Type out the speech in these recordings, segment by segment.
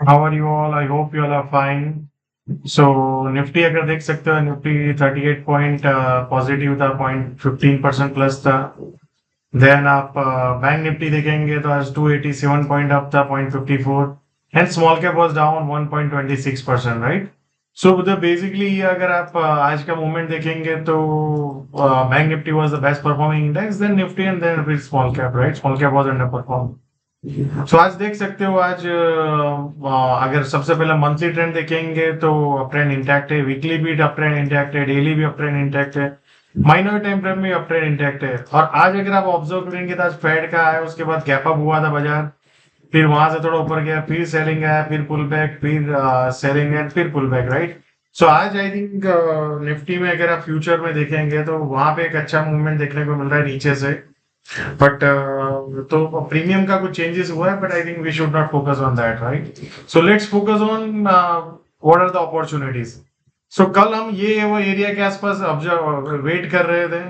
How are you all? I hope you all are fine. So Nifty अगर देख सकते हो, निफ्टी 38 पॉइंट पॉजिटिव था, 0.15% प्लस था। देन आप बैंक निफ्टी देखेंगे तो आज 287 पॉइंट अप था, 0.54। And small cap was down 1.26%, right? So basically अगर आप आज का मूवमेंट देखेंगे तो bank Nifty was the best performing index, then Nifty and then फिर small cap, right? Small cap was underperform. So आज देख सकते हो, आज अगर सबसे पहले मंथली ट्रेंड देखेंगे तो अप ट्रेंड इंटैक्ट है, वीकली भी अप ट्रेंड इंटैक्ट है, डेली भी अप ट्रेंड इंटैक्ट है, माइनर टाइम फ्रेम में अप ट्रेंड इंटैक्ट है। और आज अगर आप ऑब्जर्व करेंगे तो आज फेड का आया, उसके बाद गैप अप हुआ था बाजार, फिर वहां से थोड़ा ऊपर गया, फिर सेलिंग आया, फिर पुल बैक, फिर सेलिंग एंड फिर पुल बैक, राइट? सो आज आई थिंक निफ्टी में अगर आप फ्यूचर में देखेंगे तो वहां पे एक अच्छा मूवमेंट देखने को मिल रहा है नीचे से। बट तो प्रीमियम का कुछ चेंजेस हुआ है, but I think we should not focus on that, right? So let's focus on what are the opportunities. So कल हम ये वो एरिया के आसपास ऑब्जर्व वेट कर रहे थे,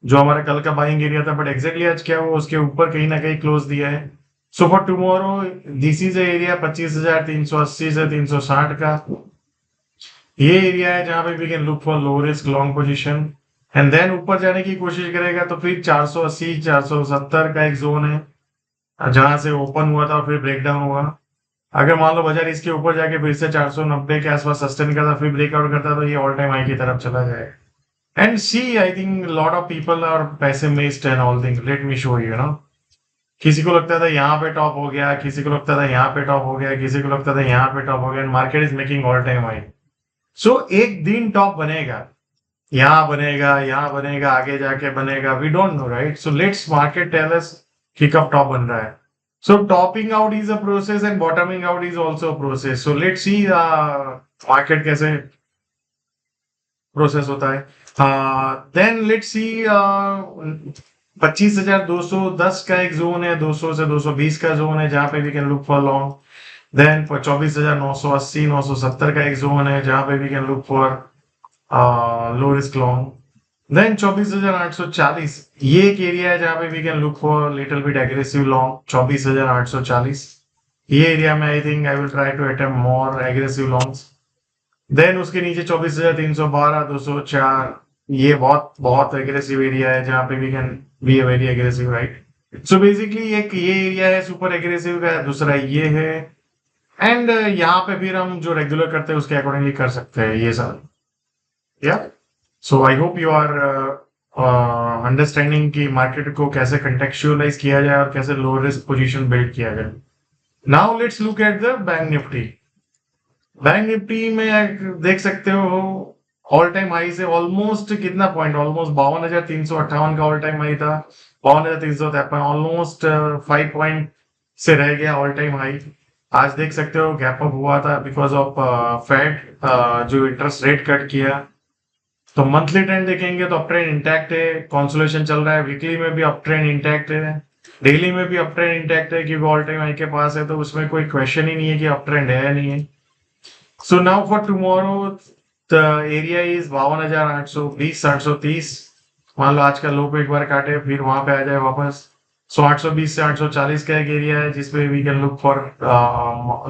जो हमारा कल का बाइंग एरिया था, बट एग्जैक्टली आज क्या हुआ, उसके ऊपर कहीं ना कहीं क्लोज दिया है। So for tomorrow this is area 25,380 से 360 का। ये एरिया है जहां पे we can look for low risk long position. And then ऊपर जाने की कोशिश करेगा तो फिर 480 470 का एक जोन है, जहां से ओपन हुआ था और फिर ब्रेकडाउन हुआ। अगर मान लो बाजार इसके ऊपर जाके फिर से 490 के आसपास सस्टेन करता, फिर ब्रेकआउट करता, तो ये ऑल टाइम हाई की तरफ चला जाएगा। And see I think lot of people are pessimist and all thing, let me show you no. किसी को लगता था यहाँ पे टॉप हो गया, किसी को लगता था यहाँ पे टॉप हो गया, किसी को लगता था यहाँ पे टॉप हो गया, and market is making all time high. So एक दिन टॉप बनेगा, यहाँ बनेगा, यहाँ बनेगा, आगे जाके बनेगा, we don't know, right? So let's market tell us कि कब टॉप बन रहा है। So topping out is a process and bottoming out is also a process. So let's see market कैसे प्रोसेस होता है। देन लेट्स सी, 25,210 का एक जोन है, 200 से 220 का जोन है जहां पे we can look for long. Then 24,980 970 का एक जोन है जहां पे we can look for low risk long. Then 24,840 ये एक एरिया है जहां पे we can look for little bit aggressive long, 24,840। ये एरिया में I think I will try to attempt more aggressive longs. Then उसके नीचे 24,312 204, ये बहुत बहुत एग्रेसिव एरिया है जहां पे we can be a very aggressive, right? So basically एक ये एरिया है सुपर एग्रेसिव का, दूसरा ये है। एंड यहाँ पे फिर हम जो रेगुलर करते हैं उसके अकॉर्डिंगली कर सकते हैं ये सब, या। So I hope you are understanding कि मार्केट को कैसे कंटेक्चुअलाइज किया जाए और कैसे लो रिस्क पोजीशन बिल्ड किया जाए। Now let's look at the bank Nifty. Bank Nifty में देख सकते हो ऑल टाइम हाई से ऑलमोस्ट कितना पॉइंट, ऑलमोस्ट 52,358 का ऑल टाइम हाई था, 52,353, ऑलमोस्ट 5 पॉइंट से रह गया ऑल टाइम हाई। आज देख सकते हो गैप अप हुआ था बिकॉज ऑफ फेड जो इंटरेस्ट रेट कट किया। तो मंथली ट्रेंड देखेंगे तो अप ट्रेंड इंटैक्ट है, कॉन्सोलेशन चल रहा है, वीकली में भी अप ट्रेंड इंटैक्ट है, डेली में भी अप ट्रेंड इंटैक्ट है, क्योंकि ऑल टाइम हाई के पास है, तो उसमें कोई क्वेश्चन ही नहीं है कि अप ट्रेंड है या नहीं है। So now for tomorrow, the area is 52,820 830। मान लो आज का लो को एक बार काटे फिर वहां पे आ जाए वापस। सो 820 से 840 का एक एरिया है जिसपे we can look for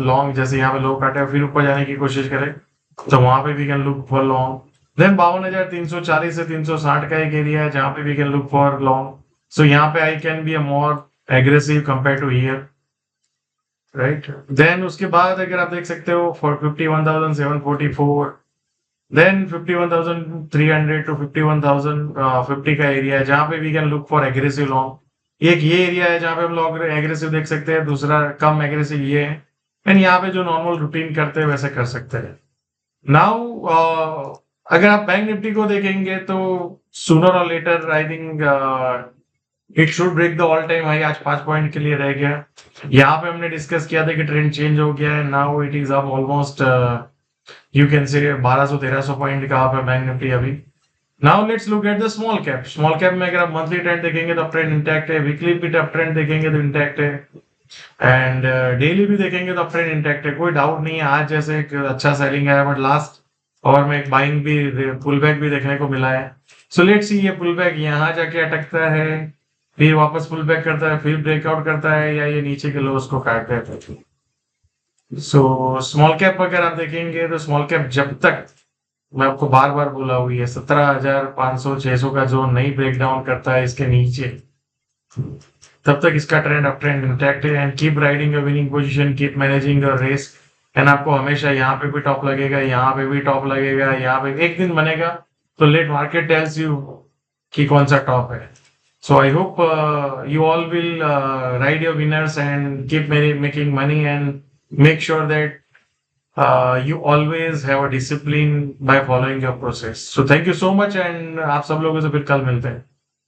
long. जैसे यहाँ पे लो काटे फिर ऊपर जाने की कोशिश करें तो वहां पे we can look for long. Then 52,340 से 360 का एक एरिया है जहां पे we can look for long. So यहाँ पे I can be a more aggressive compare to here, right? Then उसके बाद अगर आप देख सकते हो फॉर 51,744, देन 51,300 टू 51,050 का एरिया है जहां पे we can look for aggressive long. एक ये एरिया है जहां पे हम लोग एग्रेसिव देख सकते हैं, दूसरा कम एग्रेसिव ये है। एंड यहाँ पे जो नॉर्मल रूटीन करते हैं वैसे कर सकते हैं। नाउ अगर आप बैंक निफ्टी को देखेंगे तो सूनर और later I think it should break the all time high. आज 5 पॉइंट के लिए रह गया। यहाँ पे हमने डिस्कस किया था कि ट्रेंड चेंज हो गया है, now it is up almost you can say 1200-1300 point का अप है बैंक निफ्टी अभी। Now let's look at the small cap. Small cap में अगर आप मंथली ट्रेंड देखेंगे तो अप ट्रेंड इंटैक्ट है, वीकली भी अप ट्रेंड देखेंगे तो इंटैक्ट है, एंड डेली भी देखेंगे तो अप ट्रेंड इंटैक्ट है। कोई डाउट नहीं है, आज जैसे एक अच्छा सेलिंग आया, बट लास्ट और में एक बाइंग भी, पुल बैक भी देखने को मिला है। सो लेट्स सी ये पुल बैक यहाँ जाके अटकता है, फिर वापस पुल बैक करता है, फिर ब्रेकआउट करता है, या ये नीचे के लोस को काटता है। सो स्मॉल कैप अगर आप देखेंगे तो स्मॉल कैप जब तक, मैं आपको बार बार बोला हुई है, 17,500 600 का जोन नहीं ब्रेक डाउन करता है इसके नीचे, तब तक इसका ट्रेंड अप ट्रेंड इंटैक्ट है। And keep riding a winning position, keep managing a race. एंड आपको हमेशा यहाँ पे भी टॉप लगेगा, यहाँ पे भी टॉप लगेगा, यहाँ पे एक दिन बनेगा, तो लेट मार्केट टेल्स यू कि कौन सा टॉप है। So I hope you all will ride your winners and keep making money, and make sure that you always have a discipline by following your process. So thank you so much, and आप सब लोगों से फिर कल मिलते हैं।